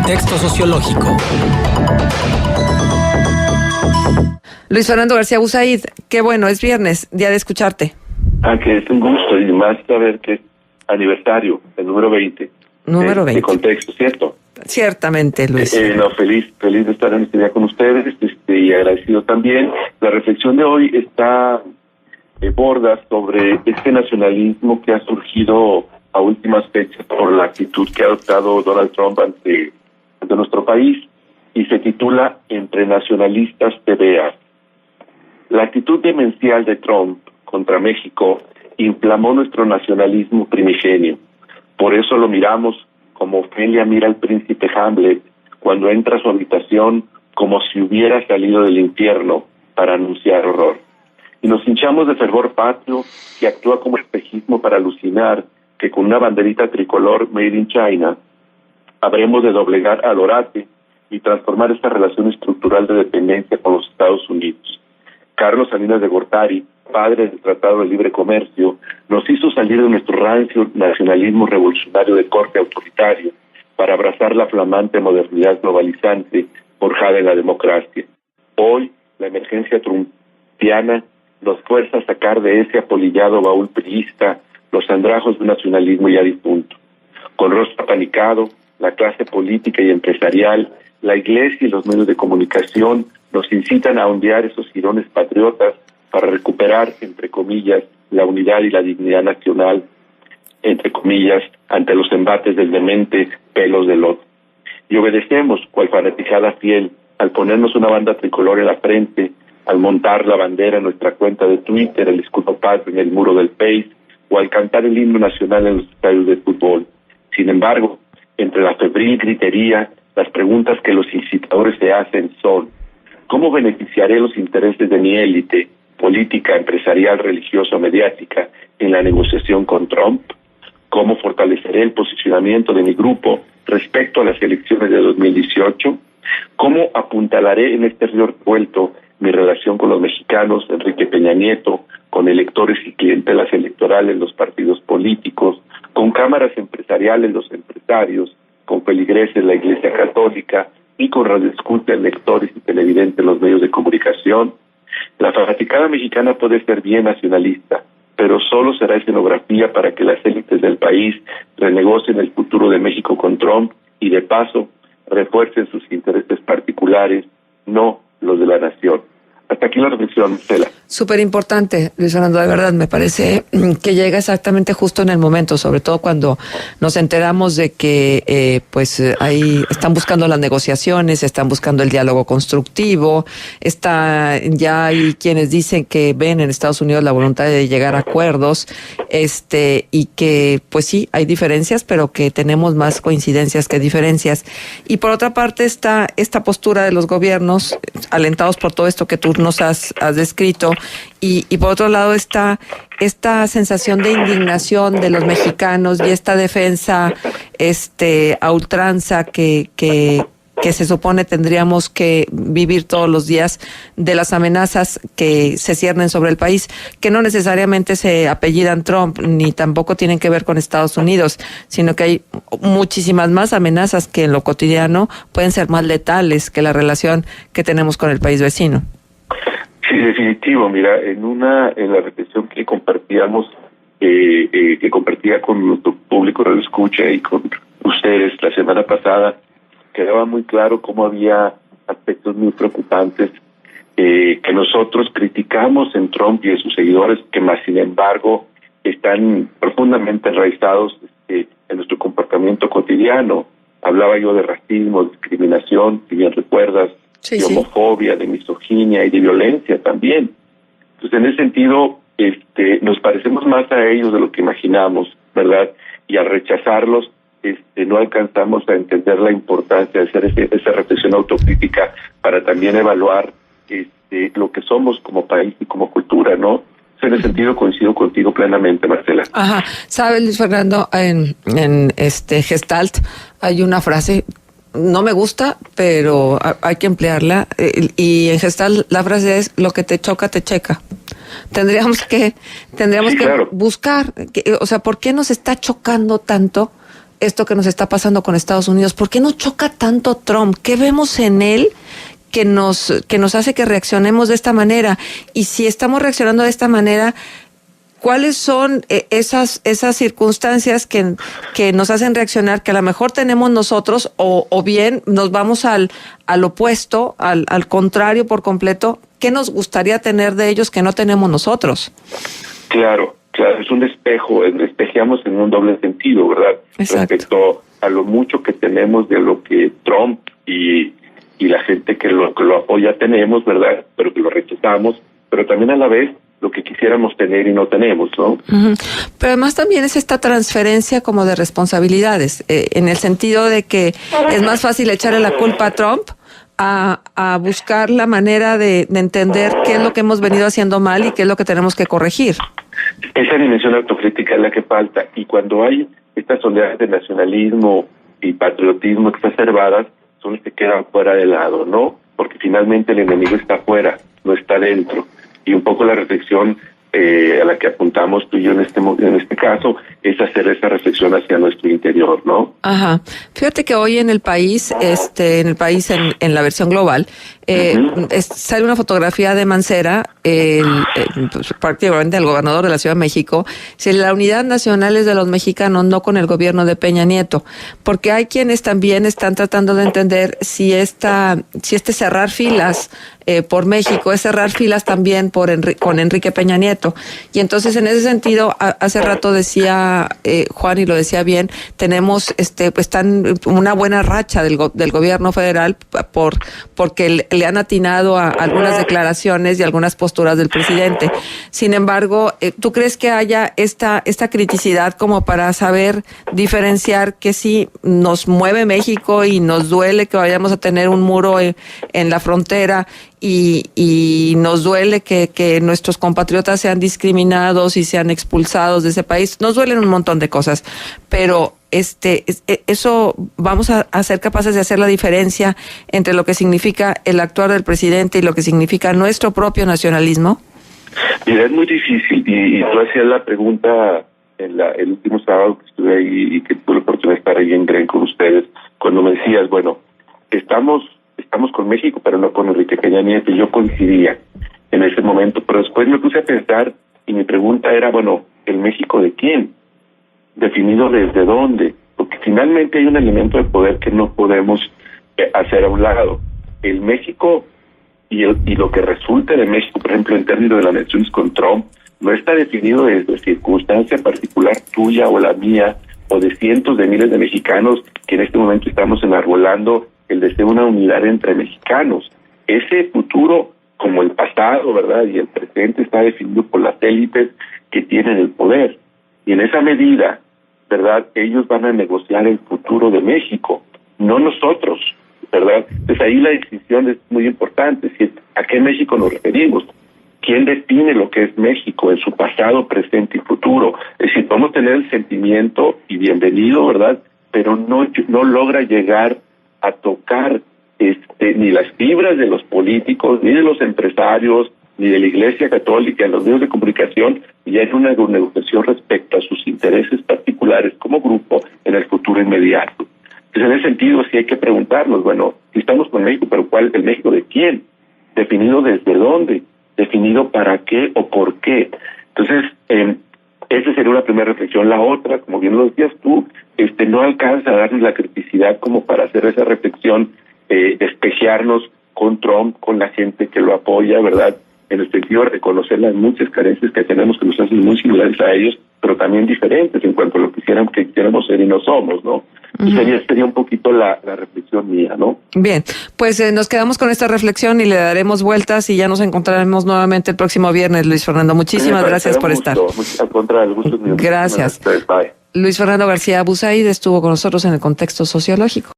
Contexto sociológico. Luis Fernando García Busaid, qué bueno, es viernes, día de escucharte. Que es un gusto, y más saber que es aniversario, el número 20. Número 20. De Contexto, ¿cierto? Ciertamente, Luis. Feliz de estar en este día con ustedes, y agradecido también. La reflexión de hoy está borda sobre este nacionalismo que ha surgido a últimas fechas por la actitud que ha adoptado Donald Trump ante nuestro país, y se titula Entre nacionalistas te veas. La actitud demencial de Trump contra México inflamó nuestro nacionalismo primigenio. Por eso lo miramos como Ofelia mira al príncipe Hamlet cuando entra a su habitación como si hubiera salido del infierno para anunciar horror. Y nos hinchamos de fervor patrio que actúa como espejismo para alucinar que con una banderita tricolor made in China habremos de doblegar al orate y transformar esta relación estructural de dependencia con los Estados Unidos. Carlos Salinas de Gortari, padre del Tratado de Libre Comercio, nos hizo salir de nuestro rancio nacionalismo revolucionario de corte autoritario para abrazar la flamante modernidad globalizante forjada en la democracia. Hoy, la emergencia trumpiana nos fuerza a sacar de ese apolillado baúl priista los andrajos de un nacionalismo ya difunto. Con rostro apanicado, la clase política y empresarial, la iglesia y los medios de comunicación nos incitan a ondear esos jirones patriotas para recuperar, entre comillas, la unidad y la dignidad nacional, entre comillas, ante los embates del demente pelos de loto. Y obedecemos, cual fanaticada fiel, al ponernos una banda tricolor en la frente, al montar la bandera en nuestra cuenta de Twitter, el escudo patrio en el muro del Pace, o al cantar el himno nacional en los estadios de fútbol. Sin embargo, entre la febril gritería, las preguntas que los incitadores se hacen son: ¿cómo beneficiaré los intereses de mi élite política, empresarial, religiosa, mediática en la negociación con Trump? ¿Cómo fortaleceré el posicionamiento de mi grupo respecto a las elecciones de 2018? ¿Cómo apuntalaré en este río revuelto mi relación con los mexicanos, Enrique Peña Nieto, con electores y clientelas electorales, los partidos políticos, con cámaras empresariales, los empresarios, con feligreses, la Iglesia Católica, y con radioescuchas, lectores y televidentes, los medios de comunicación? La fanaticada mexicana puede ser bien nacionalista, pero solo será escenografía para que las élites del país renegocien el futuro de México con Trump y, de paso, refuercen sus intereses particulares, no los de la nación. Hasta aquí la reflexión, Stella. Súper importante, Luis Fernando, de verdad, me parece que llega exactamente justo en el momento, sobre todo cuando nos enteramos de que ahí están buscando las negociaciones, están buscando el diálogo constructivo, ya hay quienes dicen que ven en Estados Unidos la voluntad de llegar a acuerdos, y que pues sí, hay diferencias, pero que tenemos más coincidencias que diferencias. Y por otra parte está esta postura de los gobiernos, alentados por todo esto que tú nos has descrito, y por otro lado está esta sensación de indignación de los mexicanos y esta defensa a ultranza que se supone tendríamos que vivir todos los días de las amenazas que se ciernen sobre el país, que no necesariamente se apellidan Trump, ni tampoco tienen que ver con Estados Unidos, sino que hay muchísimas más amenazas que en lo cotidiano pueden ser más letales que la relación que tenemos con el país vecino. Sí, definitivo. Mira, en la reflexión que compartíamos, que compartía con nuestro público de escucha y con ustedes la semana pasada, quedaba muy claro cómo había aspectos muy preocupantes que nosotros criticamos en Trump y en sus seguidores, que más sin embargo están profundamente enraizados en nuestro comportamiento cotidiano. Hablaba yo de racismo, discriminación, si bien recuerdas, de homofobia, de misoginia y de violencia también. Entonces, en ese sentido, nos parecemos más a ellos de lo que imaginamos, ¿verdad? Y al rechazarlos, no alcanzamos a entender la importancia de hacer esa reflexión autocrítica para también evaluar lo que somos como país y como cultura, ¿no? En ese sentido coincido contigo plenamente, Marcela. Ajá. ¿Sabes, Luis Fernando? En Gestalt hay una frase, no me gusta, pero hay que emplearla, y en Gestalt la frase es: lo que te choca, te checa. Tendríamos que claro, buscar, o sea, ¿por qué nos está chocando tanto esto que nos está pasando con Estados Unidos? ¿Por qué nos choca tanto Trump? ¿Qué vemos en él que nos hace que reaccionemos de esta manera? Y si estamos reaccionando de esta manera, ¿cuáles son esas circunstancias que nos hacen reaccionar, que a lo mejor tenemos nosotros, o bien nos vamos al opuesto, al contrario por completo? ¿Qué nos gustaría tener de ellos que no tenemos nosotros? Claro, es un espejo, espejeamos en un doble sentido, ¿verdad? Exacto. Respecto a lo mucho que tenemos de lo que Trump y la gente que lo apoya tenemos, ¿verdad? Pero que lo rechazamos, pero también a la vez lo que quisiéramos tener y no tenemos, ¿no? Uh-huh. Pero además también es esta transferencia como de responsabilidades, en el sentido de que es más fácil echarle la culpa a Trump a buscar la manera de entender qué es lo que hemos venido haciendo mal y qué es lo que tenemos que corregir. Esa dimensión autocrítica es la que falta, y cuando hay estas oleadas de nacionalismo y patriotismo exacerbadas, son los que quedan fuera de lado, ¿no? Porque finalmente el enemigo está afuera, no está dentro. Y un poco la reflexión a la que apuntamos tú y yo en este caso es hacer esa reflexión hacia nuestro interior, ¿no? Ajá. Fíjate que hoy en el país, en la versión global, sale una fotografía de Mancera, pues, prácticamente el gobernador de la Ciudad de México. Si la unidad nacional es de los mexicanos, no con el gobierno de Peña Nieto, porque hay quienes también están tratando de entender si este cerrar filas por México es cerrar filas también con Enrique Peña Nieto. Y entonces, en ese sentido, hace rato decía Juan, y lo decía bien, tenemos pues una buena racha del gobierno federal porque le han atinado a algunas declaraciones y algunas posturas del presidente. Sin embargo, ¿tú crees que haya esta criticidad como para saber diferenciar que sí nos mueve México y nos duele que vayamos a tener un muro en la frontera y nos duele que nuestros compatriotas sean discriminados y sean expulsados de ese país? Nos duelen un montón de cosas, pero eso vamos a ser capaces de hacer la diferencia entre lo que significa el actuar del presidente y lo que significa nuestro propio nacionalismo. Mira, es muy difícil, y tú hacías la pregunta el último sábado que estuve ahí y que tuve la oportunidad de estar ahí en Gren con ustedes, cuando me decías, bueno, estamos con México, pero no con Enrique Peña Nieto. Yo coincidía en ese momento, pero después me puse a pensar y mi pregunta era, bueno, ¿el México de quién? ¿Definido desde dónde? Porque finalmente hay un elemento de poder que no podemos hacer a un lado. El México y lo que resulte de México, por ejemplo, en términos de las elecciones con Trump, no está definido desde circunstancia particular tuya o la mía, o de cientos de miles de mexicanos que en este momento estamos enarbolando el deseo de una unidad entre mexicanos. Ese futuro, como el pasado, ¿verdad?, y el presente, está definido por las élites que tienen el poder. Y en esa medida, ¿verdad?, ellos van a negociar el futuro de México, no nosotros, ¿verdad? Entonces ahí la decisión es muy importante, es decir, ¿a qué México nos referimos? ¿Quién define lo que es México en su pasado, presente y futuro? Es decir, podemos tener el sentimiento, y bienvenido, ¿verdad?, pero no logra llegar a tocar ni las fibras de los políticos, ni de los empresarios, ni de la Iglesia Católica, en los medios de comunicación, y hay una negociación respecto a sus intereses particulares como grupo en el futuro inmediato. Entonces, en ese sentido, sí hay que preguntarnos, bueno, si estamos con México, pero ¿cuál es el México de quién? ¿Definido desde dónde? ¿Definido para qué o por qué? Entonces, esa sería una primera reflexión. La otra, como bien lo decías tú, no alcanza a darnos la criticidad como para hacer esa reflexión, espejearnos con Trump, con la gente que lo apoya, ¿verdad?, en el sentido de reconocer las muchas carencias que tenemos, que nos hacen muy similares a ellos, pero también diferentes en cuanto a lo que quisiéramos ser y no somos, ¿no? Sería un poquito la reflexión mía, ¿no? Bien, pues nos quedamos con esta reflexión y le daremos vueltas y ya nos encontraremos nuevamente el próximo viernes, Luis Fernando. Muchísimas gracias por estar. Al contrario, el gusto es mío. Gracias. Bye. Luis Fernando García Busaid estuvo con nosotros en el contexto sociológico.